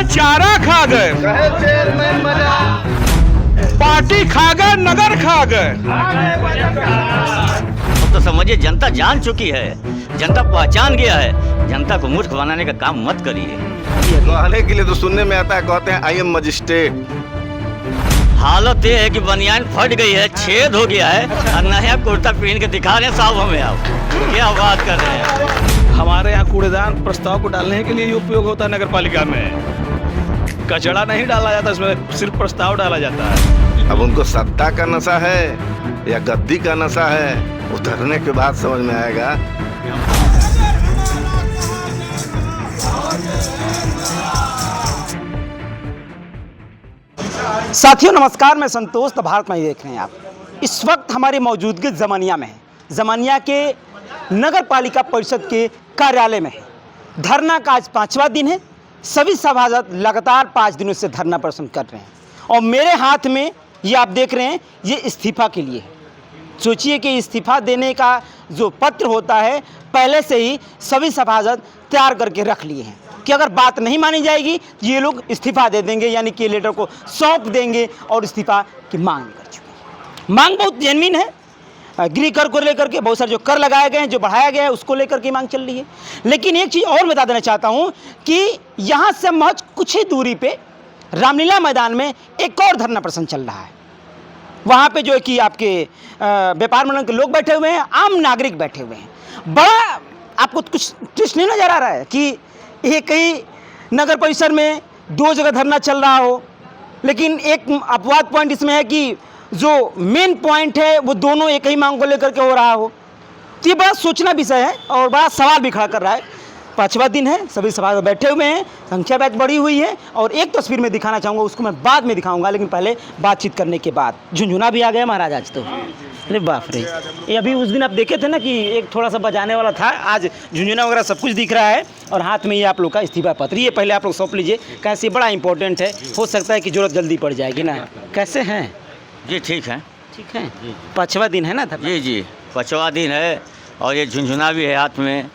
चारा खा गए, पार्टी खा गए, नगर खा गए। अब तो समझिए जनता जान चुकी है, जनता पहचान गया है। जनता को मूर्ख बनाने का काम मत करिए। कहने के लिए तो सुनने में आता है, कहते हैं आई एम मजिस्ट्रेट। हालत ये है कि बनियान फट गई है, छेद हो गया है और नया कुर्ता पहन के दिखा रहे हैं साहब हमें। आप क्या बात कर रहे हैं? हमारे यहाँ कूड़ेदान प्रस्ताव को डालने के लिए ही उपयोग होता है। नगर पालिका में कचरा नहीं डाला जाता, इसमें सिर्फ प्रस्ताव डाला जाता है। अब उनको सत्ता का नशा है या गद्दी का नशा है, उतरने के बाद समझ में आएगा। साथियों नमस्कार, मैं संतोष। तो भारत में ही देख रहे हैं आप। इस वक्त हमारी मौजूदगी जमानिया में है। जमानिया के नगर पालिका परिषद के कार्यालय में है। धरना का आज 5वां दिन है। सभी सभासद लगातार 5 दिनों से धरना प्रदर्शन कर रहे हैं और मेरे हाथ में ये आप देख रहे हैं, ये इस्तीफा के लिए है। सोचिए कि इस्तीफा देने का जो पत्र होता है पहले से ही सभी सभासद तैयार करके रख लिए हैं कि अगर बात नहीं मानी जाएगी तो ये लोग इस्तीफा दे देंगे, यानी कि लेटर को सौंप देंगे और इस्तीफा की मांग कर चुके हैं। मांग बहुत जेन्युइन है। गृह कर को लेकर के बहुत सारे जो कर लगाए गए हैं, जो बढ़ाया गया है, उसको लेकर के मांग चल रही है। लेकिन एक चीज़ और बता देना चाहता हूँ कि यहाँ से महज कुछ ही दूरी पे रामलीला मैदान में एक और धरना प्रदर्शन चल रहा है। वहाँ पे जो है कि आपके व्यापार मंडल के लोग बैठे हुए हैं, आम नागरिक बैठे हुए हैं। बड़ा आपको कुछ ट्विस्ट नहीं नज़र आ रहा है कि एक ही नगर परिषद में 2 जगह धरना चल रहा हो, लेकिन एक अपवाद पॉइंट इसमें है कि जो मेन पॉइंट है वो दोनों एक ही मांग को लेकर के हो रहा हो। तो ये बड़ा सोचना विषय है और बड़ा सवाल भी खड़ा कर रहा है। 5वां दिन है, सभी सभा में बैठे हुए हैं, संख्या बैच बढ़ी हुई है और एक तस्वीर में दिखाना चाहूँगा, उसको मैं बाद में दिखाऊंगा, लेकिन पहले बातचीत करने के बाद। झुंझुना भी आ गया महाराज आज तो। अरे बाप रे, ये अभी उस दिन आप देखे थे ना कि एक थोड़ा सा बजाने वाला था, आज झुंझुना वगैरह सब कुछ दिख रहा है और हाथ में ये आप लोग का इस्तीफा पत्र। ये पहले आप लोग सौंप लीजिए, कैसे बड़ा इंपॉर्टेंट है, हो सकता है कि जरूरत जल्दी पड़ जाएगी ना। कैसे हैं जी? ठीक है, ठीक है। 5वां दिन है ना धरना? जी 5वां दिन है और ये झुंझुना भी है हाथ में।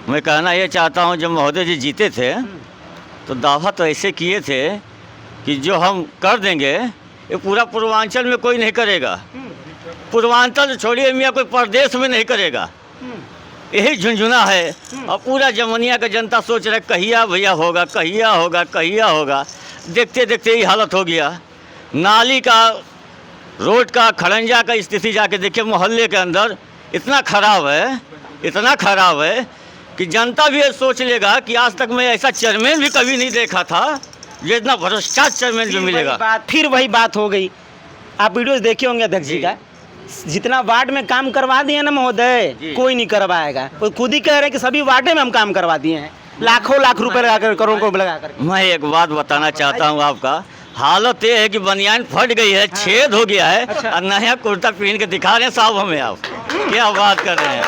मैं कहना ये चाहता हूँ, जब महोदय जी जीते थे तो दावा तो ऐसे किए थे कि जो हम कर देंगे ये पूरा पूर्वांचल में कोई नहीं करेगा। पूर्वांचल छोड़िए मियाँ, कोई प्रदेश में नहीं करेगा। यही झुंझुना है और पूरा जमनिया का जनता सोच रहा है कहिया भैया होगा, कहिया होगा, कहिया होगा। देखते देखते यही हालत हो गया। नाली का, रोड का, खड़ंजा का स्थिति जाके देखिए मोहल्ले के अंदर इतना खराब है, इतना खराब है कि जनता भी ये सोच लेगा कि आज तक मैं ऐसा चेयरमैन भी कभी नहीं देखा था, ये इतना भ्रष्टाचार चेयरमैन भी मिलेगा। फिर वही बात हो गई। आप वीडियोस देखे होंगे अध्यक्ष जी का, जितना वार्ड में काम करवा दिए ना महोदय, कोई नहीं करवाएगा। वो खुद ही कह रहे हैं कि सभी वार्डे में हम काम करवा दिए हैं, लाखों लाख रुपए लगाकर, करोड़ों को लगाकर। मैं एक बात बताना चाहता हूँ आपका, हालत ये है कि बनियान फट गई है, छेद हो गया है और नया कुर्ता पहन के दिखा रहे हैं साहब हमें। आप क्या बात कर रहे हैं?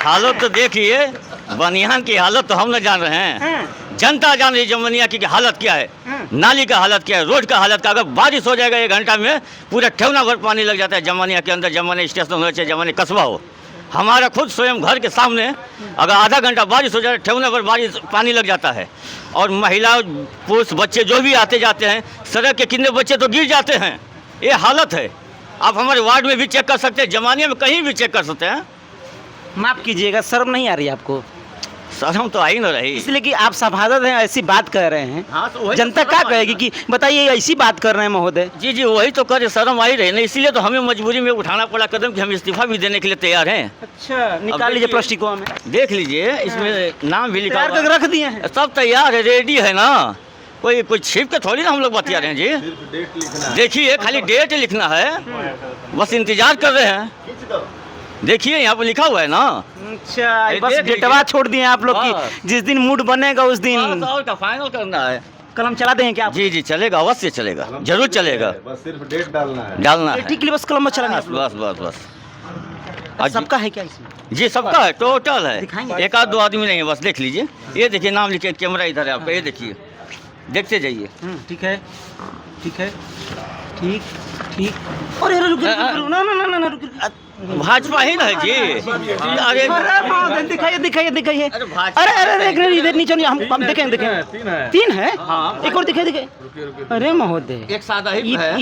हालत तो देखिए, बनियान की हालत तो हम न जान रहे हैं, जनता जान रही है जमनिया की हालत क्या है, नाली का हालत क्या है, रोड का हालत का। अगर बारिश हो जाएगा 1 घंटा में पूरा ठेवना भर पानी लग जाता है जमनिया के अंदर। जमनिया स्टेशन हो चाहे जमनिया कस्बा हो, हमारा खुद स्वयं घर के सामने अगर आधा घंटा बारिश हो जाए ठेवना भर बारिश पानी लग जाता है। और महिला, पुरुष, बच्चे जो भी आते जाते हैं, सड़क के कितने बच्चे तो गिर जाते हैं। ये हालत है। आप हमारे वार्ड में भी चेक कर सकते हैं, जमानिया में कहीं भी चेक कर सकते हैं। माफ कीजिएगा, शर्म नहीं आ रही आपको? शर्म तो आई न रही, इसलिए कि आप सभासद हैं, ऐसी बात कर रहे हैं। हाँ, तो वही जनता क्या कहेगी कि बताइए ऐसी बात कर रहे हैं महोदय? जी वही तो करे, शर्म आई रही ना, इसीलिए तो हमें मजबूरी में उठाना पड़ा कदम कि हम इस्तीफा भी देने के लिए तैयार हैं। अच्छा, निकाल लीजिए प्लास्टिक को हमें, देख लीजिए, इसमें नाम भी लिखा तैयार करके रख दिए हैं। सब तैयार है, रेडी है ना। कोई छिप के थोड़ी ना हम लोग बतिया रहे हैं जी। देखिए खाली डेट लिखना है, बस इंतजार कर रहे हैं। देखिए यहाँ पर लिखा हुआ है ना। अच्छा, बस डेटवा छोड़ दिए आप लोग की, जिस दिन मूड बनेगा उस दिन और का फाइनल करना है। कलम चला दें क्या आप? जी चलेगा, अवश्य चलेगा, जरूर चलेगा। बस सिर्फ डेट डालना है। ठीक है, बस कलम में चलाना है। बस आज सबका है क्या इसमें? जी सबका है, टोटल है। दिखाएंगे? एक आध 2 आदमी नहीं है, बस देख लीजिए। ये देखिए नाम लिखे, कैमरा इधर है आपका, ये देखिए, देखते जाइए। ठीक है, ठीक है, ठीक ठीक। और रुक, ना ना ना ना रुक, भाजपा ही ना है जी। अरे दिखाइए दिखाइए दिखाइए। अरे भाजपा अरे अरे अरे इधर नीचे नहीं, हम देखें देखें। तीन है। हाँ। एक और दिखाइए दिखाइए। अरे महोदय, एक सादा ही है।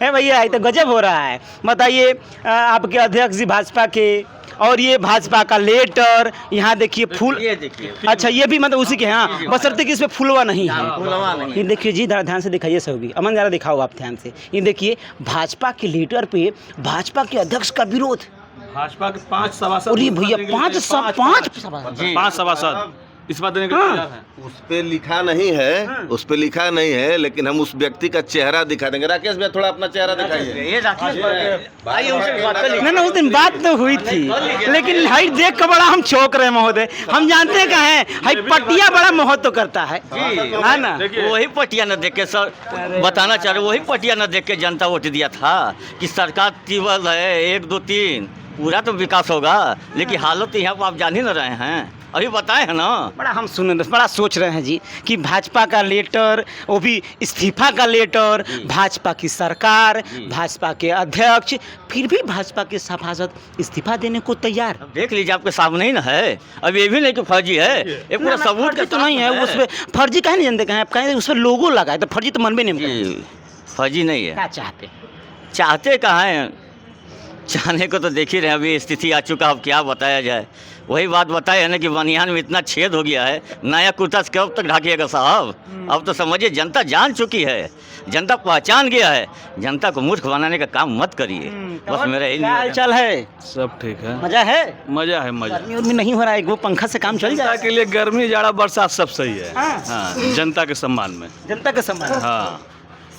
है भैया, ये तो गजब हो रहा है। बताइए, आपके अध्यक्ष जी भाजपा के, और ये भाजपा का लेटर, यहाँ देखिए फूल। ये देखिए। अच्छा, ये भी मतलब उसी के हैं। हाँ, बशर्ते कि इसमें फुलवा नहीं है। फुलवा नहीं। ये देखिए जी, ध्यान से दिखाइए सहोगी। अमन जरा दिखाओ आप ध्यान से। ये देखिए, भाजपा के लेटर पे भाजपा के अध्यक्ष का विरोध। भाजपा के 5 सभासद। और ये भैया पांच सभासद। 5 सभासद इस बात देने के लिए तैयार हैं। उस पे लिखा नहीं है, उस पे लिखा नहीं है, लेकिन हम उस व्यक्ति का चेहरा दिखा देंगे। राकेश भैया थोड़ा अपना चेहरा दिखाइए। ये राकेश भाई उनसे बात कर ना उस दिन बात तो हुई थी, लेकिन हाइट देख कर बड़ा हम चौंक रहे महोदय। हम जानते हैं कहाँ है, हाई पटिया बड़ा महत्व करता है ना। वही पटिया न देख के सर बताना चाह रहे, वही पटिया न देख के जनता वोट दिया था कि सरकार टिबल है 1 2 3 पूरा तो विकास होगा, लेकिन हालत यहाँ पर आप जान ही न रहे हैं। अभी बताए हैं ना। बड़ा हम सुने, बड़ा सोच रहे हैं जी कि भाजपा का लेटर, वो भी इस्तीफा का लेटर, भाजपा की सरकार, भाजपा के अध्यक्ष, फिर भी भाजपा के सभासद इस्तीफा देने को तैयार। देख लीजिए, आपके सामने ही ना है। अब ये भी नहीं कि फर्जी है, ये पूरा सबूत फर्जी तो नहीं है उस पर। फर्जी कहे नहीं जानते, कहें आप कहें उस पर लोगो लगा है, तो फर्जी तो मन में नहीं। जी, फर्जी नहीं है। क्या चाहते? चाहते कहाँ हैं, चाहने को तो देख ही रहे हैं। अभी स्थिति आ चुका, अब क्या बताया जाए। वही बात बताए है ना कि बनियान में इतना छेद हो गया है, नया कुर्ता से कब तक ढाकिएगा साहब। अब तो समझिए जनता जान चुकी है, जनता पहचान गया है। जनता को मूर्ख बनाने का काम मत करिए, बस मेरा यही क्या हाल चाल है? सब ठीक है। मजा है? मजा है, मजा। गर्मी उर्मी नहीं हो रहा है, वो पंखा से काम चल जनता जाए के लिए गर्मी जाड़ा बरसात सब सही है। हाँ। हाँ, जनता के सम्मान में। जनता के सम्मान। हाँ,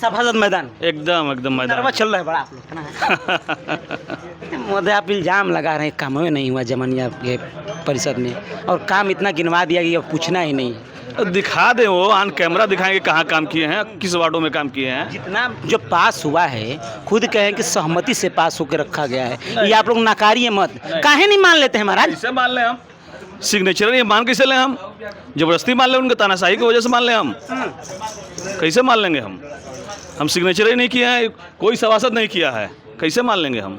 सभासद मैदान एकदम एकदम मैदान। नरवा चल रहा है बड़ा आप लोग ना। मोदी आप इल्जाम लगा रहे हैं काम में नहीं हुआ जमनिया के परिषद में, और काम इतना गिनवा दिया कि अब पूछना ही नहीं है। दिखा दे, वो ऑन कैमरा दिखाएंगे कहाँ काम किए हैं, किस वार्डों में काम किए हैं। जितना जो पास हुआ है, खुद कहें कि सहमति से पास होकर रखा गया है, ये आप लोग नकारिए मत। काहे नहीं मान लेते हैं महाराज? कैसे मान लें हम? सिग्नेचर ये मान कैसे लें हम? जबरदस्ती मान लें, उनके तानाशाही की वजह से मान लें हम? कैसे मान लेंगे हम सिग्नेचर ही नहीं किए हैं, कोई सभासद नहीं किया है, कैसे मान लेंगे हम?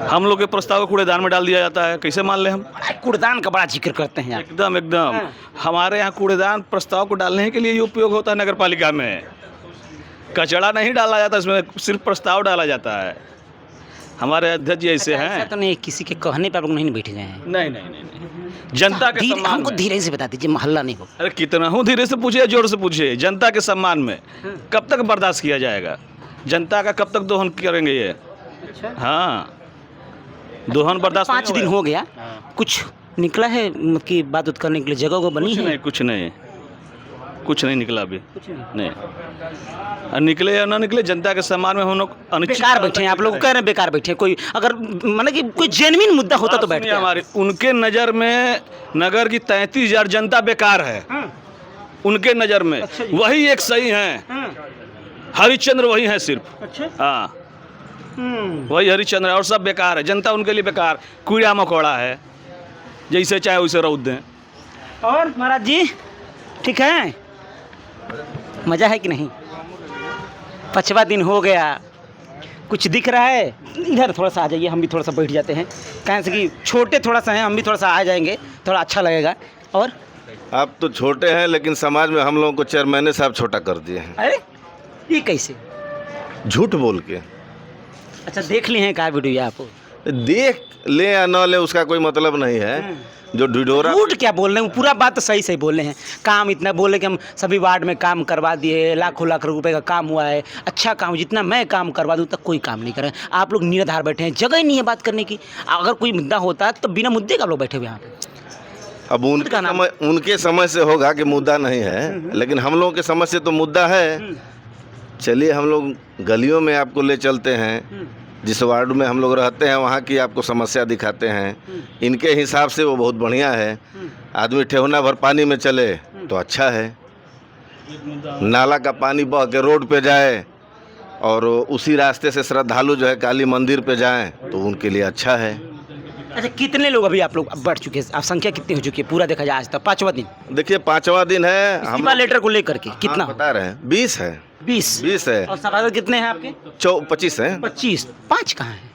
हम लोग के प्रस्ताव को कूड़ेदान में डाल दिया जाता है, कैसे मान लें हम? कूड़ेदान का बड़ा जिक्र करते हैं आप। एकदम एकदम। हमारे यहाँ कूड़ेदान प्रस्ताव को डालने के लिए ही उपयोग होता है। नगर पालिका में कचरा नहीं डाला जाता, इसमें सिर्फ प्रस्ताव डाला जाता है। हमारे अध्यक्ष जी ऐसे हैं। तो नहीं, किसी के कहने पर आप लोग नहीं बैठे गए हैं। नहीं, जनता के सम्मान हमको में। धीरे से बता दीजिए, मोहल्ला नहीं हो। अरे कितना हूँ, धीरे से पूछिए, जोर से पूछिए। जनता के सम्मान में कब तक बर्दाश्त किया जाएगा? जनता का कब तक दोहन करेंगे ये? हाँ, दोहन बर्दाश्त 5 दिन हो गया, कुछ निकला है कि बात उत करने के लिए जगह को बनी है? कुछ नहीं निकला अभी। नहीं, और निकले या ना निकले, जनता के सम्मान में हम लोग बेकार बैठे हैं। आप लोग कह रहे हैं बेकार बैठे हैं। कोई अगर मतलब कि कोई जेन्युइन मुद्दा होता तो बैठते। हमारी उनके नज़र में नगर की 33,000 जनता बेकार है। उनके नज़र में वही एक सही है। हरिश्चंद्र वही है सिर्फ। हाँ, वही हरिश्चंद्र है, और सब बेकार है। जनता उनके लिए बेकार, कीड़ा मकोड़ा है, जैसे चाहे वैसे रौद दें। और महाराज जी ठीक है, मज़ा है कि नहीं? 5वां दिन हो गया, कुछ दिख रहा है? इधर थोड़ा सा आ जाइए, हम भी थोड़ा सा बैठ जाते हैं। कहें से कि छोटे थोड़ा सा हैं, हम भी थोड़ा सा आ जाएंगे, थोड़ा अच्छा लगेगा। और आप तो छोटे हैं, लेकिन समाज में हम लोगों को चेयरमैन साहब छोटा कर दिए हैं। अरे ये कैसे? झूठ बोल के। अच्छा, देख लिए हैं क्या वीडियो? आप देख ले या न ले उसका कोई मतलब नहीं है। जो ढिढोरा झूठ क्या बोल रहे हैं? पूरा बात तो सही सही बोल रहे हैं। काम इतना बोले कि हम सभी वार्ड में काम करवा दिए, लाखों लाख रुपए का काम हुआ है, अच्छा काम, जितना मैं काम करवा दूँ तक कोई काम नहीं कर रहे हैं। आप लोग निराधार बैठे हैं, जगह ही नहीं है बात करने की। अगर कोई मुद्दा होता है तो बिना मुद्दे का आप लोग बैठे हुए यहाँ पे। अब उनके समझ से होगा कि मुद्दा नहीं है, लेकिन हम लोगों के समझ से तो मुद्दा है। चलिए हम लोग गलियों में आपको ले चलते हैं, जिस वार्ड में हम लोग रहते हैं वहाँ की आपको समस्या दिखाते हैं। इनके हिसाब से वो बहुत बढ़िया है। आदमी ठेहुना भर पानी में चले तो अच्छा है, नाला का पानी बह के रोड पे जाए और उसी रास्ते से श्रद्धालु जो है काली मंदिर पे जाएं तो उनके लिए अच्छा है। अच्छा, कितने लोग अभी आप लोग बढ़ चुके हैं? आप संख्या कितनी हो चुकी है पूरा देखा जाए आज तक? 5वां दिन, देखिए 5वां दिन है। हम लेटर को लेकर के कितना बता रहे हैं? 20 है। 20 है। और सभासद कितने हैं आपके? 25 है। 25। 5 कहाँ हैं?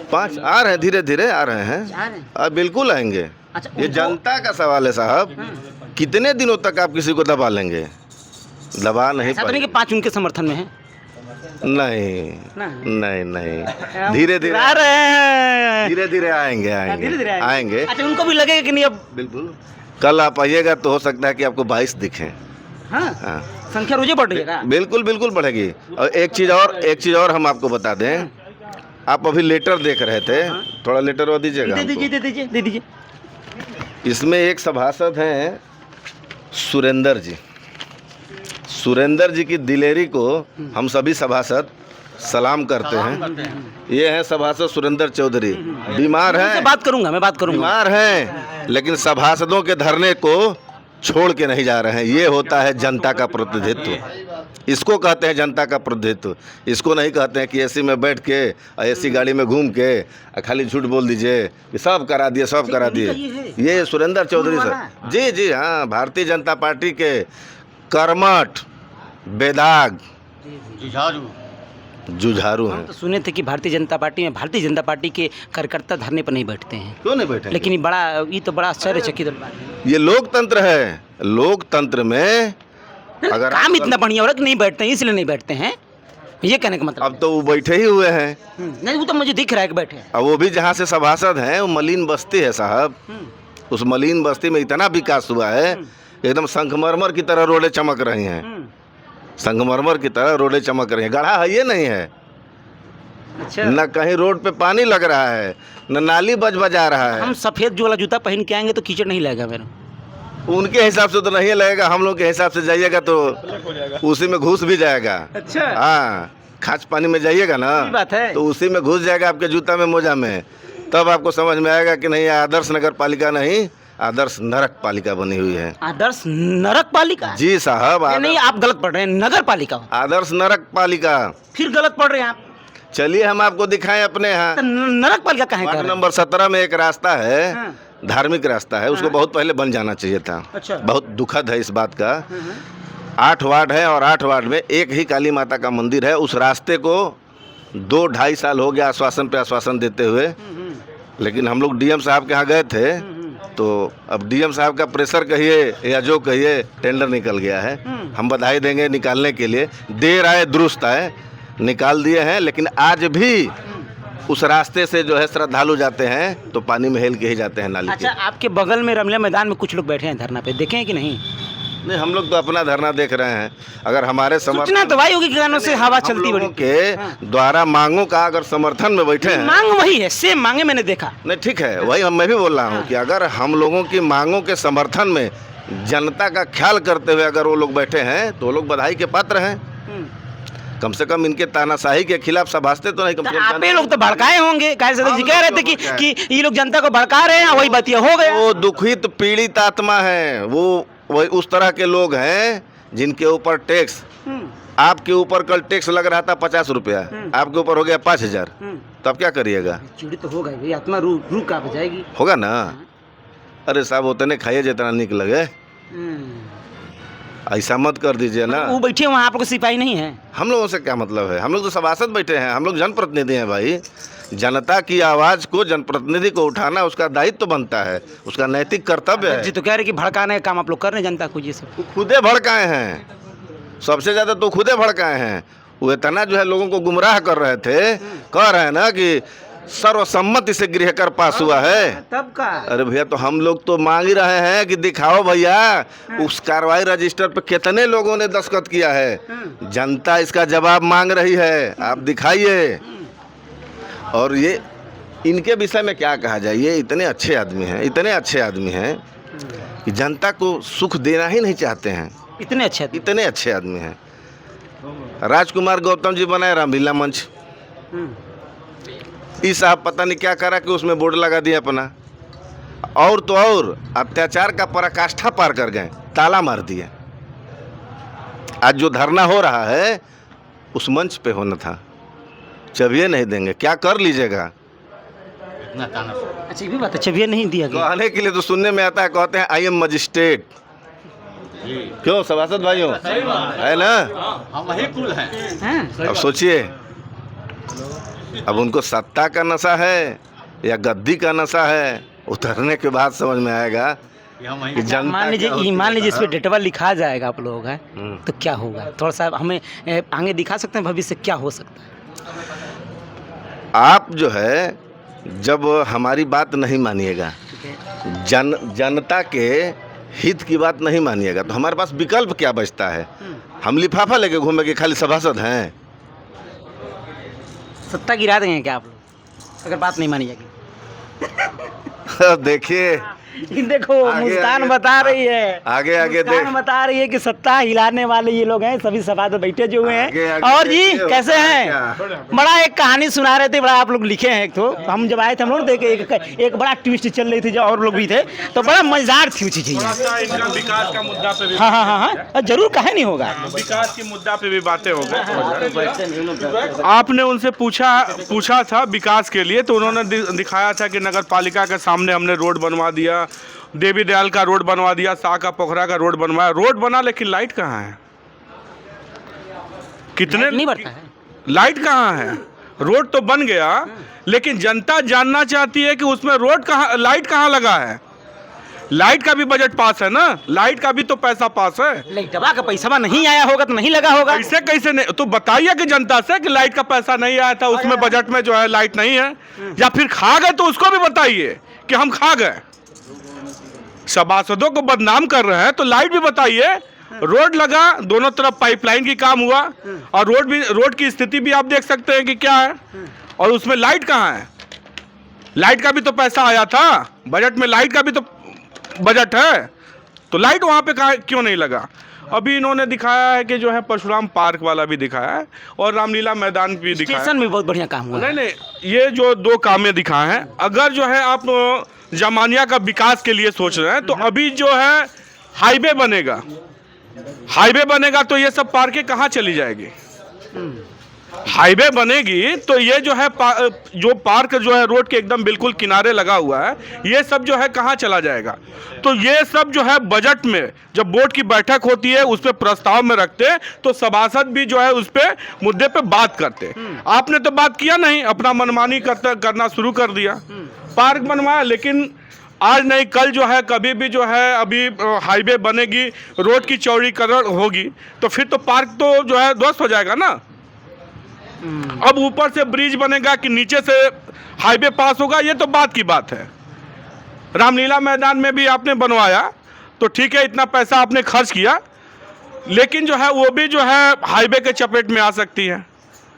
5 आ रहे हैं, धीरे धीरे आ रहे हैं। आ रहे हैं। अब बिल्कुल आएंगे। अच्छा, ये जनता का सवाल है साहब। कितने दिनों तक आप किसी को दबा लेंगे? दबा नहीं ऐसा तो नहीं कि पाएंगे। 5 उनके समर्थन में है। नहीं नहीं नहीं, धीरे धीरे आ रहे हैं। धीरे धीरे आएंगे धीरे धीरे आएंगे। अच्छा, उनको भी लगेगा कि नहीं अब। बिल्कुल, कल आप आइएगा तो हो सकता है कि आपको 22 दिखें। हाँ, हाँ, संख्या रोजे बढ़ रही है क्या? बिल्कुल बिल्कुल बढ़ेगी। और एक चीज़ और हम आपको बता दें। आप अभी लेटर देख रहे थे, थोड़ा लेटर और दीजिएगा दे हमको। दीजिए, दे दीजिए, दे दीजिए। इसमें एक सभासद हैं सुरेंद्र जी। सुरेंद्र जी की दिलेरी को हम सभी सभासद सलाम करते हैं। ये हैं सभासद सुरेंद्र चौधरी। बीमार उनसे हैं, बात करूंगा, मैं बात करूंगा। बीमार हैं, लेकिन सभासदों के धरने को छोड़ के नहीं जा रहे हैं। ये होता है जनता का प्रतिनिधित्व। इसको कहते हैं जनता का प्रतिनिधित्व। इसको नहीं कहते हैं कि एसी में बैठ के और एसी गाड़ी में घूम के खाली झूठ बोल दीजिए कि सब करा दिए, सब करा दिए। ये सुरेंद्र चौधरी सर, जी जी हाँ, भारतीय जनता पार्टी के कर्मठ बेदाग जुझारू हम हैं। तो सुने थे कि भारतीय जनता पार्टी के कार्यकर्ता धरने पर नहीं बैठते हैं, क्यों नहीं बैठे? लेकिन ये तो बड़ा आश्चर्यचकित बात है। ये लोकतंत्र है। लोकतंत्र में अगर काम इतना बढ़िया हो रहा है कि नहीं बैठते हैं, इसलिए नहीं बैठते हैं, ये कहने का मतलब। अब तो वो बैठे ही हुए हैं। नहीं, वो तो मुझे दिख रहा है कि बैठे हैं। अब वो भी जहाँ से सभासद हैं वो मलिन बस्ती है साहब। उस मलिन बस्ती में इतना विकास हुआ है, एकदम संगमरमर की तरह रोडें चमक रही हैं। संगमरमर की तरह रोडें चमक रही हैं। गड्ढा है ये नहीं है, अच्छा, न कहीं रोड पे पानी लग रहा है, न नाली बजा रहा है। हम सफेद जो वाला जूता पहन के आएंगे तो कीचड़ नहीं लगेगा मेरा। उनके हिसाब से तो नहीं लगेगा, हम लोग के हिसाब से जाइएगा तो उसी में घुस भी जाएगा। अच्छा, हाँ, खाच पानी में जाइएगा ना सही बात है। तो उसी में घुस जाएगा आपके जूता में, मोजा में। तब आपको समझ में आएगा कि नहीं, ये आदर्श नगर पालिका नहीं, आदर्श नरक पालिका बनी हुई है। आदर्श नरक पालिका? जी साहब, नहीं, आप गलत पढ़ रहे हैं, नगर पालिका। आदर्श नरक पालिका। फिर गलत पढ़ रहे हैं आप। चलिए हम आपको दिखाएं अपने यहाँ। तो नरक पालिका कहाँ वार्ड है? नंबर 17 में एक रास्ता है, हाँ। धार्मिक रास्ता है, उसको बहुत पहले बन जाना चाहिए था। अच्छा। बहुत दुखद है इस बात का। 8 वार्ड है और 8 वार्ड में एक ही काली माता का मंदिर है। उस रास्ते को 2-2.5 साल हो गया आश्वासन पे आश्वासन देते हुए, लेकिन हम लोग डीएम साहब के यहाँ गए थे तो अब डीएम साहब का प्रेशर कहिए या जो कहिए, टेंडर निकल गया है। हम बधाई देंगे निकालने के लिए, देर आए दुरुस्त आए, निकाल दिए हैं। लेकिन आज भी उस रास्ते से जो है श्रद्धालु जाते हैं तो पानी में हेल के ही जाते हैं नाली अच्छा, आपके बगल में रमला मैदान में कुछ लोग बैठे हैं धरना पे, देखे हैं कि नहीं? नहीं, हम लोग तो अपना धरना देख रहे हैं। अगर हमारे सूचना तो भाई होगी किसानों से हवा चलती बड़ी के द्वारा मांगों का अगर समर्थन में बैठे हैं, मांग वही है, सेम मांगे मैंने देखा। नहीं ठीक है, वही मैं भी बोल रहा हूँ कि अगर हम लोगों की मांगों के समर्थन में जनता का ख्याल करते हुए अगर वो लोग बैठे हैं तो वो लोग बधाई के पात्र हैं। कम से कम इनके तानाशाही के खिलाफ सभासते तो नहीं, कम से आप लोग तो भड़काए होंगे, जी कह रहे थे कि ये लोग जनता को भड़का रहे हैं, वही बात हो गया। वो दुखित पीड़ित आत्मा है, वो वही उस तरह के लोग हैं जिनके ऊपर टैक्स, आपके ऊपर कल टैक्स लग रहा था 50 रुपया, आपके ऊपर हो गया 5000, तो आप क्या करिएगा? चिड़ी तो होगा भाई, आत्मा रू का बजाएगी, होगा ना। अरे साहब उतने खाइए जितना निक लगे, ऐसा मत कर दीजिए ना। वो बैठे वहाँ, आप लोग सिपाही नहीं है? हम लोगों से क्या मतलब है, हम लोग तो सभासद बैठे हैं, हम लोग जनप्रतिनिधि हैं भाई। जनता की आवाज़ को, जनप्रतिनिधि को उठाना उसका दायित्व तो बनता है, उसका नैतिक कर्तव्य है। जी तो कह रहे कि भड़काने का काम आप लोग कर रहे हैं जनता को, ये सब खुदे भड़काए हैं, सबसे ज़्यादा तो खुदे भड़काए हैं। वो इतना जो है लोगों को गुमराह कर रहे थे, कह रहे हैं ना कि सर्वसम्मति से गृह कर पास हुआ है। तब का अरे भैया, तो हम लोग तो मांग ही रहे हैं कि दिखाओ भैया उस कार्रवाई रजिस्टर पे कितने लोगों ने दस्तखत किया है। जनता इसका जवाब मांग रही है, आप दिखाइए। और ये इनके विषय में क्या कहा जाए, ये इतने अच्छे आदमी हैं, इतने अच्छे आदमी हैं कि जनता को सुख देना ही नहीं चाहते हैं। इतने अच्छे आदमी हैं। राजकुमार गौतम जी बनाए रामलीला मंच, इस साहब पता नहीं क्या करा कि उसमें बोर्ड लगा दिया अपना, और तो और अत्याचार का पराकाष्ठा पार कर गए, ताला मार दिए। आज जो धरना हो रहा है उस मंच पे होना था, चबिए नहीं देंगे, क्या कर लीजिएगा? अच्छा, ये भी बात है, चबिए नहीं दिया गया। कहने के लिए तो सुनने में आता है, कहते हैं आई एम मजिस्ट्रेट। क्यों सभासद भाइयों, है ना? हम वही कुल हैं। अब सोचिए, अब उनको सत्ता का नशा है या गद्दी का नशा है, उतरने के बाद समझ में आएगा कि जनता मान लीजिए क्या होती मान लीजिए है। इस पर डेटवा लिखा जाएगा आप लोगों का, हम्म। तो क्या होगा? थोड़ा सा हमें आगे दिखा सकते हैं भविष्य क्या हो सकता है? आप जो है जब हमारी बात नहीं मानिएगा, जनता के हित की बात नहीं मानिएगा, तो हमारे पास विकल्प क्या बचता है? हम लिफाफा लेके घूमेंगे, खाली सभासद हैं? सत्ता गिरा देंगे क्या आप लोग अगर बात नहीं मानी जाएगी? देखिए देखो आगे- मुस्कान आगे- बता रही है, आगे मुस्कान देख। बता रही है कि सत्ता हिलाने वाले ये लोग हैं, सभी सभासद बैठे जो हुए आगे- हैं। आगे और जी देखिए कैसे होता है हैं? बड़ा एक कहानी सुना रहे थे, बड़ा आप लोग लिखे हैं। एक तो हम जब आए थे हम लोग देखे एक बड़ा ट्विस्ट चल रही थी, जो और लोग भी थे, तो बड़ा मजेदार थी वो चीज़ें। इनका विकास का मुद्दा पे भी, हाँ हाँ हाँ हाँ, जरूर काहे नहीं होगा। विकास के मुद्दा पे भी बातें हो गई। आपने उनसे पूछा था विकास के लिए, तो उन्होंने दिखाया था कि नगर पालिका के सामने हमने रोड बनवा दिया, देवी दयाल का रोड बनवा दिया, शाह का पोखरा का रोड बनवाया। रोड बना लेकिन लाइट कहाँ है? कितने नहीं बढ़ता है। लाइट कहाँ है? रोड तो बन गया, लेकिन जनता जानना चाहती है कि उसमें रोड कहाँ, लाइट कहाँ लगा है। लाइट का भी बजट पास है ना, लाइट का भी तो पैसा पास है। लाइटवा का पैसा नहीं आया होगा तो नहीं लगा होगा। कैसे कैसे नहीं, तो बताइए कि जनता से कि लाइट का पैसा नहीं आया था, उसमें बजट में जो है लाइट नहीं है, या फिर खा गए तो उसको भी बताइए कि हम खा गए। सभासदों को बदनाम कर रहे हैं तो लाइट भी बताइए। रोड लगा, दोनों तरफ पाइपलाइन की काम हुआ, और रोड की स्थिति भी आप देख सकते हैं कि क्या है, और उसमें लाइट कहाँ है? लाइट का भी तो पैसा आया था, बजट में लाइट का भी तो बजट है, तो लाइट वहाँ पे क्यों नहीं लगा? अभी इन्होंने दिखाया है कि जो है परशुराम पार्क वाला भी दिखाया है, और रामलीला मैदान भी दिखाया है। स्टेशन में बहुत बढ़िया काम हुआ है। नहीं, ये जो दो कामें दिखाए हैं, अगर जो है आप जामानिया का विकास के लिए सोच रहे हैं, तो अभी जो है हाईवे बनेगा तो ये सब पार्कें कहाँ चली जाएगी? हाईवे बनेगी तो ये जो है जो पार्क जो है रोड के एकदम बिल्कुल किनारे लगा हुआ है, ये सब जो है कहाँ चला जाएगा? तो ये सब जो है बजट में जब बोर्ड की बैठक होती है उस पर प्रस्ताव में रखते, तो सभासद भी जो है उस पे मुद्दे पे बात करते। आपने तो बात किया नहीं, अपना मनमानी करना शुरू कर दिया। पार्क बनवाया, लेकिन आज नहीं कल जो है कभी भी जो है अभी हाईवे बनेगी, रोड की चौड़ीकरण होगी, तो फिर तो पार्क तो जो है ध्वस्त हो जाएगा ना। अब ऊपर से ब्रिज बनेगा कि नीचे से हाईवे पास होगा, ये तो बात की बात है। रामलीला मैदान में भी आपने बनवाया तो ठीक है, इतना पैसा आपने खर्च किया, लेकिन जो है वो भी जो है हाईवे के चपेट में आ सकती है,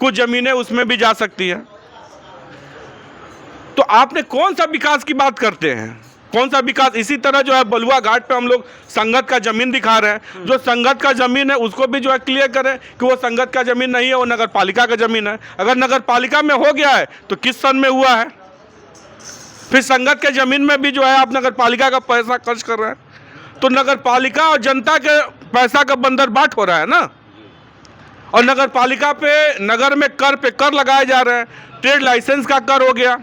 कुछ ज़मीनें उसमें भी जा सकती है। तो आपने कौन सा विकास की बात करते हैं? कौन सा विकास? इसी तरह जो है बलुआ घाट पे हम लोग संगत का जमीन दिखा रहे हैं, जो संगत का जमीन है उसको भी जो है क्लियर करें कि वो संगत का जमीन नहीं है, वो नगर पालिका का जमीन है। अगर नगर पालिका में हो गया है तो किस सन में हुआ है? फिर संगत के जमीन में भी जो है आप नगर पालिका का पैसा खर्च कर रहे हैं, तो नगर पालिका और जनता के पैसा का बंदरबाट हो रहा है ना। और नगर पालिका पे नगर में कर लगाए जा रहे हैं। ट्रेड लाइसेंस का कर हो गया,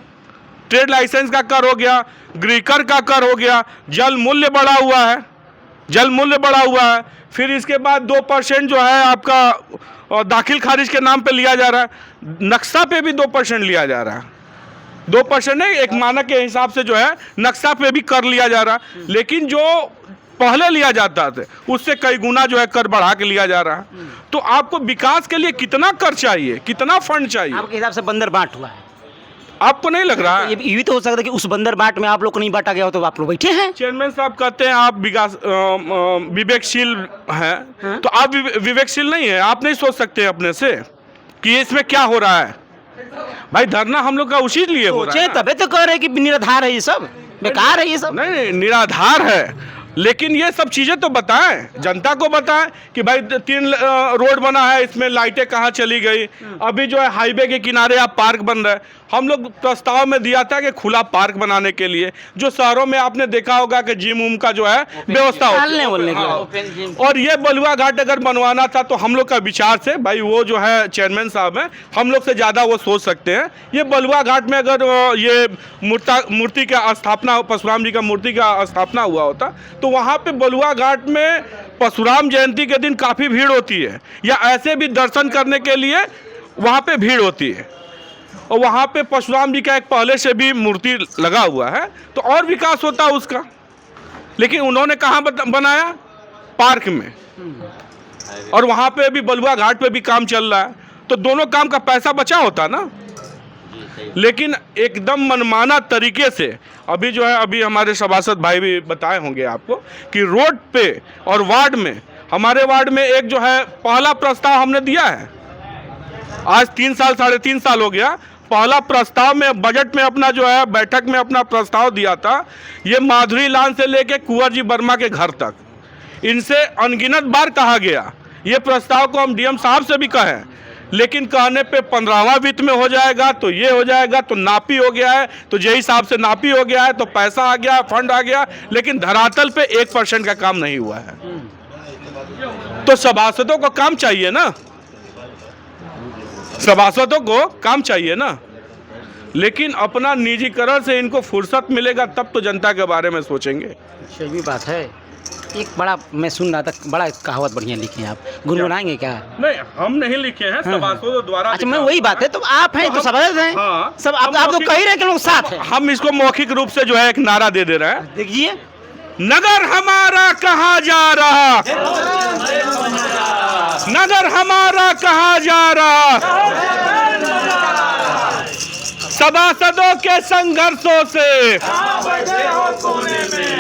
ट्रेड लाइसेंस का कर हो गया, गृहकर का कर हो गया, जल मूल्य बढ़ा हुआ है, जल मूल्य बढ़ा हुआ है। फिर इसके बाद 2% जो है आपका दाखिल खारिज के नाम पे लिया जा रहा है, नक्शा पे भी 2% लिया जा रहा है। 2% नहीं, एक मानक के हिसाब से जो है नक्शा पे भी कर लिया जा रहा है, लेकिन जो पहले लिया जाता था उससे कई गुना जो है कर बढ़ा के लिया जा रहा है। तो आपको विकास के लिए कितना कर चाहिए, कितना फंड चाहिए? आपके हिसाब से बंदर बांट हुआ है? आपको नहीं लग रहा है? ये भी तो हो सकता है कि उस बंदर बाट में आप लोग को नहीं बांटा गया हो, तो आप लोग बैठे हैं। चेयरमैन साहब कहते हैं आप विवेकशील हैं, तो आप विवेकशील नहीं है। आप नहीं सोच सकते अपने से कि इसमें क्या हो रहा है? भाई धरना हम लोग का उसी लिए हो रहा सोचे है ना। तबे तो कह रहे हैं कि निराधार है ये सब, बेकार है ये सब। नहीं, निराधार है, लेकिन ये सब चीज़ें तो बताएं, जनता को बताएं कि भाई 3 रोड बना है, इसमें लाइटें कहाँ चली गई। अभी जो है हाईवे के किनारे आप पार्क बन रहे हैं। हम लोग प्रस्ताव में दिया था कि खुला पार्क बनाने के लिए, जो शहरों में आपने देखा होगा कि जिम उम का जो है व्यवस्था चलने बोलने हाँ। की। और ये बलुआ घाट अगर बनवाना था तो हम लोग का विचार से, भाई वो जो है चेयरमैन साहब हैं, हम लोग से ज़्यादा वो सोच सकते हैं। ये बलुआ घाट में अगर ये मूर्ति का स्थापना, परशुराम जी का मूर्ति का स्थापना हुआ होता, तो वहाँ पे बलुआ घाट में परशुराम जयंती के दिन काफ़ी भीड़ होती है, या ऐसे भी दर्शन करने के लिए वहाँ पे भीड़ होती है। और वहाँ पे परशुराम जी का एक पहले से भी मूर्ति लगा हुआ है, तो और विकास होता उसका। लेकिन उन्होंने कहाँ बनाया? पार्क में। और वहाँ पे भी बलुआ घाट पे भी काम चल रहा है, तो दोनों काम का पैसा बचा होता ना। लेकिन एकदम मनमाना तरीके से अभी जो है, अभी हमारे सभासद भाई भी बताए होंगे आपको कि रोड पे और वार्ड में, हमारे वार्ड में एक जो है पहला प्रस्ताव हमने दिया है, आज 3 साल 3.5 साल हो गया। पहला प्रस्ताव में बजट में अपना जो है बैठक में अपना प्रस्ताव दिया था, ये माधुरी लाल से लेके कुंवर जी वर्मा के घर तक, इनसे अनगिनत बार कहा गया। ये प्रस्ताव को हम डीएम साहब से भी कहें, लेकिन कहने पे 15वां वित्त में हो जाएगा, तो ये हो जाएगा, तो नापी हो गया है, तो जेई साहब से नापी हो गया है, तो पैसा आ गया, फंड आ गया, लेकिन धरातल पे 1% का काम नहीं हुआ है। तो सभासदों को काम चाहिए ना, सभासदों को काम चाहिए ना। लेकिन अपना निजीकरण से इनको फुर्सत मिलेगा तब तो जनता के बारे में सोचेंगे। सही भी बात है। एक बड़ा मैं सुन रहा था, बड़ा कहावत बढ़िया लिखी है, आप गुनगुनाएंगे क्या? नहीं, हम नहीं लिखे हैं, सभासदों द्वारा। अच्छा, मैं वही बात है, तो आप हैं तो सभासद हैं। हाँ, सब आप तो कह रहे हैं कि लोग साथ हैं। हम इसको मौखिक रूप से जो है एक नारा दे रहे हैं। देखिए, नगर हमारा कहाँ जा रहा, नगर हमारा कहाँ जा रहा, सभासदों के संघर्षों से,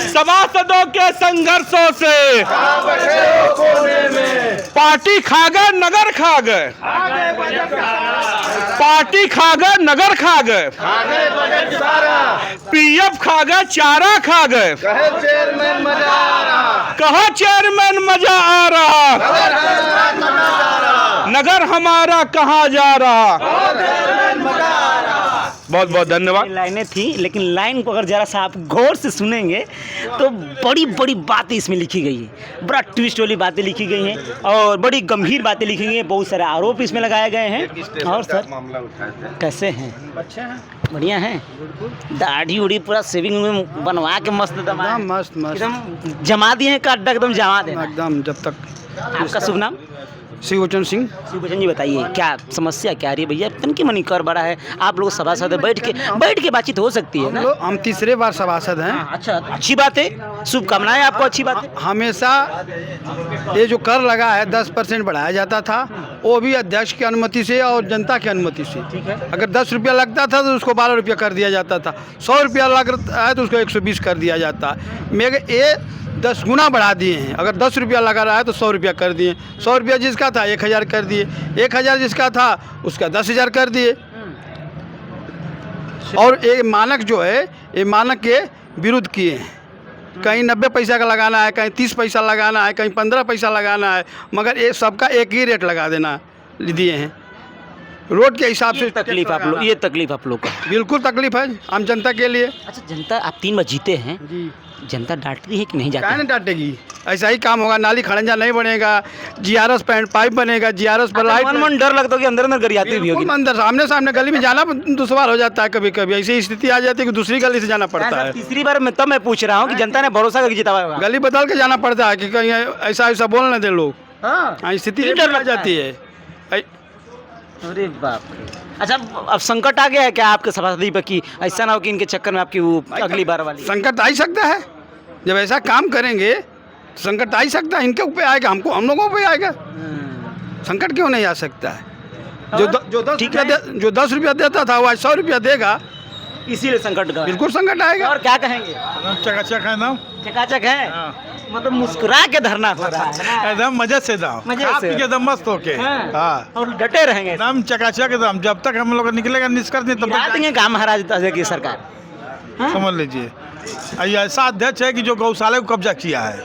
सभासदों के संघर्षों से पार्टी खा गए, नगर खा गए, पार्टी खा गए, नगर खा गए, पीएफ खा गए, चारा खा गए। कहा चेयरमैन मजा आ रहा, नगर हमारा कहाँ जा रहा। बहुत बहुत धन्यवाद। लाइनें थी, लेकिन लाइन को अगर जरा सा आप गौर से सुनेंगे तो बड़ी बड़ी बातें इसमें लिखी गई है, बड़ा ट्विस्ट वाली बातें लिखी गई हैं और बड़ी गंभीर बातें लिखी गई हैं, बहुत सारे आरोप इसमें लगाए गए हैं। और सर मामला उठाए थे। कैसे हैं? अच्छा है, बढ़िया हैं, दाढ़ी उड़ी पूरा सेविंग में बनवा के मस्त दमा, मस्त मस्त एकदम जमा दिए हैं, का अड्डा एकदम जमा देना। एकदम। जब तक आपका शुभ नाम? शिवचंद सिंह। शिवभूषण जी, बताइए क्या समस्या क्या आ रही है? भैया तनकी मनी कर बड़ा है, आप लोग सभासद है, बैठ के बातचीत हो सकती है ना? हम तीसरे बार सभासद हैं। अच्छा, अच्छी बात है, शुभकामनाएं आपको, अच्छी बात है। हमेशा ये जो कर लगा है 10% बढ़ाया जाता था, वो भी अध्यक्ष की अनुमति से और जनता की अनुमति से। ठीक है। अगर 10 रुपया लगता था तो उसको 12 रुपया कर दिया जाता था, 100 रुपया लगता है तो उसको 120 कर दिया जाता है। मेरे ये 10 गुना बढ़ा दिए हैं। अगर 10 रुपया लगा रहा है तो 100 रुपया कर दिए, 100 रुपया जिसका था 1000 कर दिए, 1000 जिसका था उसका 10,000 कर दिए। और ये मानक जो है, ये मानक के विरुद्ध किए हैं। कहीं 90 पैसा का लगाना है, कहीं 30 पैसा लगाना है, कहीं 15 पैसा लगाना है, मगर ये सबका एक ही रेट लगा देना दिए हैं रोड के हिसाब से। तकलीफ आप लोग, ये तकलीफ आप लोग का बिल्कुल तकलीफ है आम जनता के लिए। अच्छा, जनता, आप 3 बार जीते हैं जी, जनता डांटती है कि नहीं क्या जाती? नहीं डांटेगी? ऐसा ही काम होगा, नाली खड़ंजा नहीं बनेगा, जीआरएस पाइप बनेगा, जीआरएस पर लाइट। मन डर लगता है कि अंदर अंदर गरियाती भी होगी। अंदर सामने सामने गली में जाना दुश्वार हो जाता है, कभी कभी ऐसी स्थिति आ जाती है कि दूसरी गली से जाना पड़ता है। तीसरी बार मैं तब मैं पूछ रहा हूँ कि जनता ने भरोसा करके जिताया होगा। गली बदल के जाना पड़ता है कि कहीं ऐसा ऐसा बोल न दे लोग। हाँ, स्थिति डर डर जाती है। अरे बाप रे। अच्छा, अब संकट आ गया है क्या आपके सभापति पर कि ऐसा ना हो कि इनके चक्कर में आपकी वो अगली बार वाली? संकट आ ही सकता है, जब ऐसा काम करेंगे तो संकट आ ही सकता है। इनके ऊपर आएगा, हमको, हम लोगों पे आएगा। संकट क्यों नहीं आ सकता है? जो 10 रुपया देता था वो आज 100 रुपया देगा, इसीलिए संकट का बिल्कुल संकट आएगा। और क्या कहेंगे? चकाचक है ना, चकाचक है, मतलब मुस्कुरा के धरना हो रहा है, एकदम मजे से दाम, मजे खा से। पी के एकदम मस्त होके। हाँ। हाँ, और डटे रहेंगे, एकदम चकाचक एकदम, जब तक हम लोग निकलेगा निष्कर्ष नहीं तब गिरा तक देंगे काम महाराज की सरकार। समझ लीजिए। ये ऐसा अध्यक्ष है कि जो गौशाला को कब्जा किया है।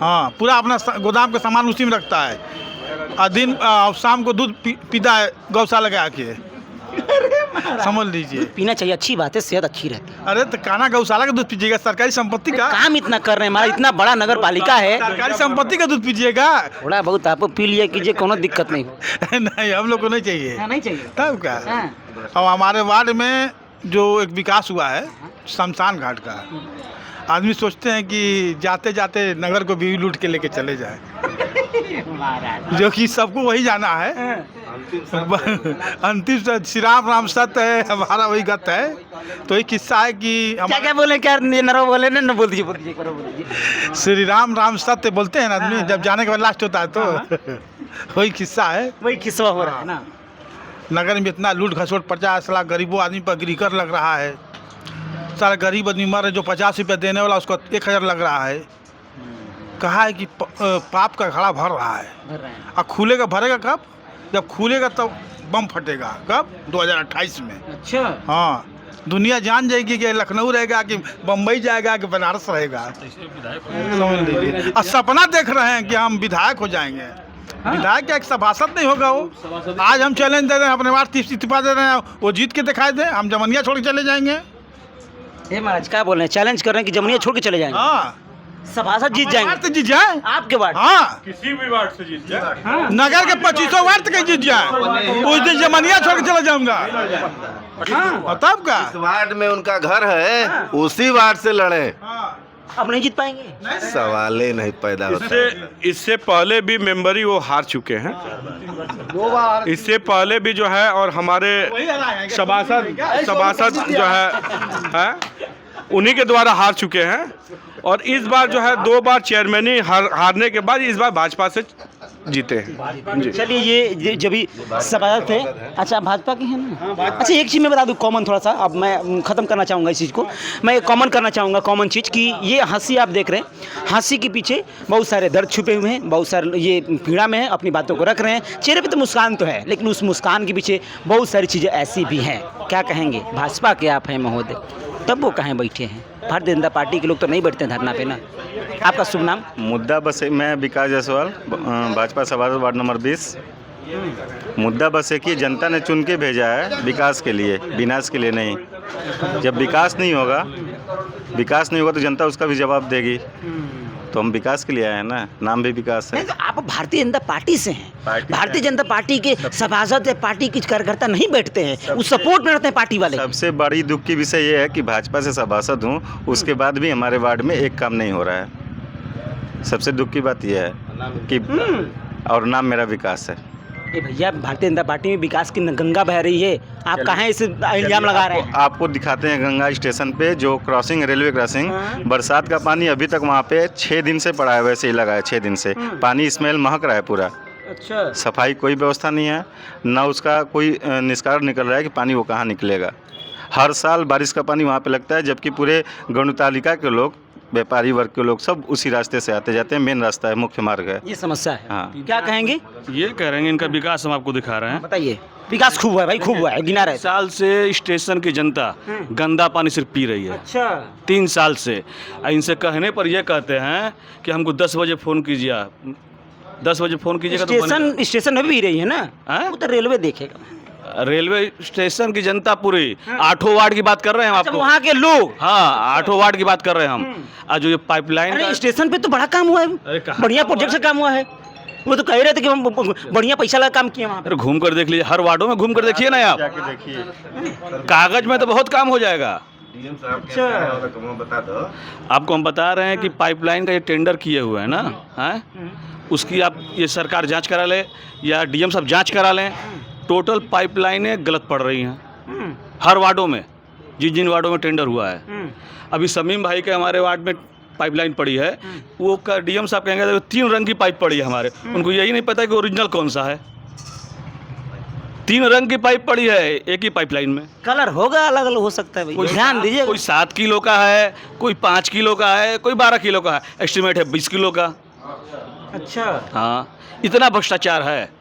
हाँ, पूरा अपना गोदाम का सामान उसी में रखता है, दिन शाम को दूध पीता है गौशाला के आके। समझ लीजिए। पीना चाहिए, अच्छी बात है, सेहत अच्छी रहती है। अरे तो काना गौशाला का दूध पीजिएगा, सरकारी संपत्ति का काम इतना कर रहे हैं, हमारा इतना बड़ा नगर पालिका है, सरकारी संपत्ति का दूध पीजिएगा। थोड़ा बहुत आप पी लिया कीजिए, कोनो दिक्कत नहीं हो। नहीं, हम लोग को नहीं चाहिए। नहीं चाहिए तब क्या। हाँ। और हमारे वार्ड में जो एक विकास हुआ है शमशान घाट का, आदमी सोचते हैं कि जाते जाते नगर को भी लूट के लेके चले जाए, जो कि सबको वही जाना है। अंतिम श्री राम राम सत्य है, हमारा वही गत है। तो एक किस्सा है कि क्या क्या बोले, क्या नरो बोले ना, बोल दीजिए बोल दीजिए। श्री राम राम सत्य बोलते हैं ना आदमी, जब जाने के बाद लास्ट होता है तो वही किस्सा है। वही किस्सा हो रहा है ना। नगर में इतना लूट घसोट 50 लाख गरीबों आदमी पर गिरीकर लग रहा है। सारा गरीब आदमी मर जो 50 रुपया देने वाला उसको 1000 लग रहा है। कहा है कि पाप का घड़ा भर रहा है। और खुलेगा, भरेगा कब? जब खुलेगा तब बम फटेगा। कब? 2028 में। अच्छा। हाँ, दुनिया जान जाएगी कि लखनऊ रहेगा कि बम्बई जाएगा कि बनारस रहेगा। समझ लीजिए। और सपना देख रहे हैं कि हम विधायक हो जाएंगे। विधायक का एक सभासद नहीं होगा वो। आज हम चैलेंज दे रहे हैं, अपने बार इस्तीफा दे रहे हैं, वो जीत के दिखाई दे, हम जमनिया छोड़ के चले जाएंगे। ये महाराज क्या बोल रहे हैं, चैलेंज कर रहे हैं कि जमुनिया छोड़ के चले जाएंगे। हाँ, सभासद जीत जाएंगे। जीत जाए आपके वार्ड। हाँ, किसी भी वार्ड से जीत जाए। नगर के 2500 वार्ड तक जीत जाए, उस दिन जमनिया छोड़ के चला जाऊंगा। और तब का इस वार्ड में उनका घर है, उसी वार्ड से लड़े, अब नहीं जीत पाएंगे। सवाल ही नहीं पैदा होता। इससे पहले भी मेंबरी वो हार चुके हैं, इससे पहले भी जो है, और हमारे सभासद जो है उन्हीं के द्वारा हार चुके हैं। और इस बार जो है 2 बार चेयरमैनी हारने के बाद इस बार भाजपा से जीते हैं। जी। चलिए, ये जब भी सभासद थे, अच्छा भाजपा के हैं ना। अच्छा, एक चीज़ मैं बता दूं कॉमन, थोड़ा सा अब मैं ख़त्म करना चाहूँगा इस चीज़ को। मैं कॉमन करना चाहूँगा कॉमन चीज़ कि ये हंसी आप देख रहे हैं, हंसी के पीछे बहुत सारे दर्द छुपे हुए हैं, बहुत सारे ये पीड़ा में है, अपनी बातों को रख रहे हैं। चेहरे पे तो मुस्कान तो है, लेकिन उस मुस्कान के पीछे बहुत सारी चीज़ें ऐसी भी हैं। क्या कहेंगे, भाजपा के आप हैं महोदय, तब वो कहाँ बैठे हैं? भारतीय जनता पार्टी के लोग तो नहीं बैठते हैं धरना पे ना। आपका शुभ नाम? मुद्दा बस मैं विकास जायसवाल, भाजपा सभासद वार्ड नंबर 20। मुद्दा बस है कि जनता ने चुन के भेजा है विकास के लिए, विनाश के लिए नहीं। जब विकास नहीं होगा तो जनता उसका भी जवाब देगी। तो हम विकास के लिए आए हैं ना, नाम भी विकास है। नहीं, तो आप भारतीय जनता पार्टी से हैं। भारतीय जनता पार्टी के सभासद या पार्टी के कार्यकर्ता नहीं बैठते हैं, वो सपोर्ट में रहते हैं पार्टी वाले। सबसे बड़ी दुख की विषय ये है कि भाजपा से सभासद हूँ, उसके बाद भी हमारे वार्ड में एक काम नहीं हो रहा है। सबसे दुख की बात यह है कि और नाम मेरा विकास है। ये भैया, भारतीय जनता पार्टी में विकास की गंगा बह रही है, आप कहाँ इसे इल्जाम लगा रहे हैं? आपको दिखाते हैं गंगा स्टेशन पे जो क्रॉसिंग, रेलवे क्रॉसिंग, बरसात का पानी अभी तक वहाँ पे 6 दिन से पड़ा है, वैसे ही लगा है 6 दिन से। पानी स्मेल महक रहा है पूरा। अच्छा। सफाई कोई व्यवस्था नहीं है, ना उसका कोई निष्कारण निकल रहा है कि पानी वो कहाँ निकलेगा। हर साल बारिश का पानी वहाँ पे लगता है, जबकि पूरे गणतालिका के लोग, व्यापारी वर्ग के लोग सब उसी रास्ते से आते जाते हैं। मेन रास्ता है, मुख्य मार्ग है। ये समस्या है। हाँ। क्या कहेंगे? ये कह रहे हैं इनका विकास हम आपको दिखा रहे हैं। बताइए। विकास खूब हुआ है भाई, खूब हुआ है, गिना रहे। 3 साल से स्टेशन की जनता गंदा पानी सिर्फ पी रही है। अच्छा। 3 साल से। इनसे कहने पर ये कहते हैं कि हमको 10 बजे फ़ोन कीजिए, 10 बजे फ़ोन कीजिएगा तो स्टेशन में भी रही है ना, वो तो रेलवे देखेगा। रेलवे स्टेशन की जनता पूरी 8 वार्ड की बात कर रहे हैं हम आपको। वहाँ के लोग। हाँ, 8 वार्ड की बात कर रहे हैं हम। आज जो ये पाइपलाइन का स्टेशन पे तो बड़ा काम हुआ है, बढ़िया प्रोजेक्ट से काम हुआ है। वो तो कह रहे थे कि हम बढ़िया पैसा लगा काम किए वहाँ पे। घूम कर देख लीजिए, हर वार्डों में घूम कर देखिए ना आप, कागज में तो बहुत काम हो जाएगा। बता दो। आपको हम बता रहे हैं कि पाइपलाइन का ये टेंडर किए हुए हैं ना, हैं, उसकी आप ये सरकार जांच करा ले या डीएम साहब जांच करा लें। टोटल पाइपलाइनें गलत पड़ रही हैं हर वार्डों में, जिन वार्डों में टेंडर हुआ है। अभी समीम भाई के हमारे वार्ड में पाइपलाइन पड़ी है, वो डीएम साहब कहेंगे 3 रंग की पाइप पड़ी है हमारे, उनको यही नहीं पता कि ओरिजिनल कौन सा है। 3 रंग की पाइप पड़ी है एक ही पाइपलाइन में। कलर होगा, अलग अलग हो सकता है भाई, ध्यान दीजिए। कोई 7 किलो का है, कोई 5 किलो का है, कोई 12 किलो का है, एस्टिमेट है 20 किलो का। अच्छा। हाँ, इतना भ्रष्टाचार है।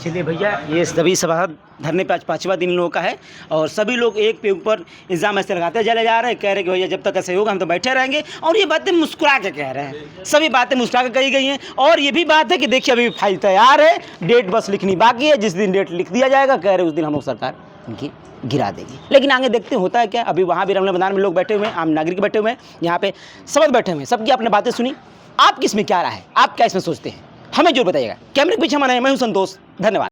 चलिए भैया, ये सभी सभासद धरने पे आज 5वां दिन लोगों का है, और सभी लोग एक पे ऊपर इल्ज़ाम ऐसे लगाते चले जा रहे हैं, कह रहे हैं कि भैया जब तक ऐसे होगा हम तो बैठे रहेंगे। और ये बातें मुस्कुरा के कह रहे हैं, सभी बातें मुस्कुरा के कही गई हैं। और ये भी बात है कि देखिए अभी फाइल तैयार है, डेट बस लिखनी बाकी है, जिस दिन डेट लिख दिया जाएगा कह रहे उस दिन हम लोग सरकार उनकी गिरा देगी। लेकिन आगे देखते हैं होता है क्या। अभी वहाँ भी रमला मैदान में लोग बैठे हुए हैं, आम नागरिक बैठे हुए हैं, यहाँ पे सब बैठे हुए हैं, सबकी आपने बातें सुनी। आपकी इसमें क्या राय है, आप क्या इसमें सोचते हैं, हमें जो बताइएगा। कैमरे के पीछे हमारे मैं हूँ संतोष, धन्यवाद।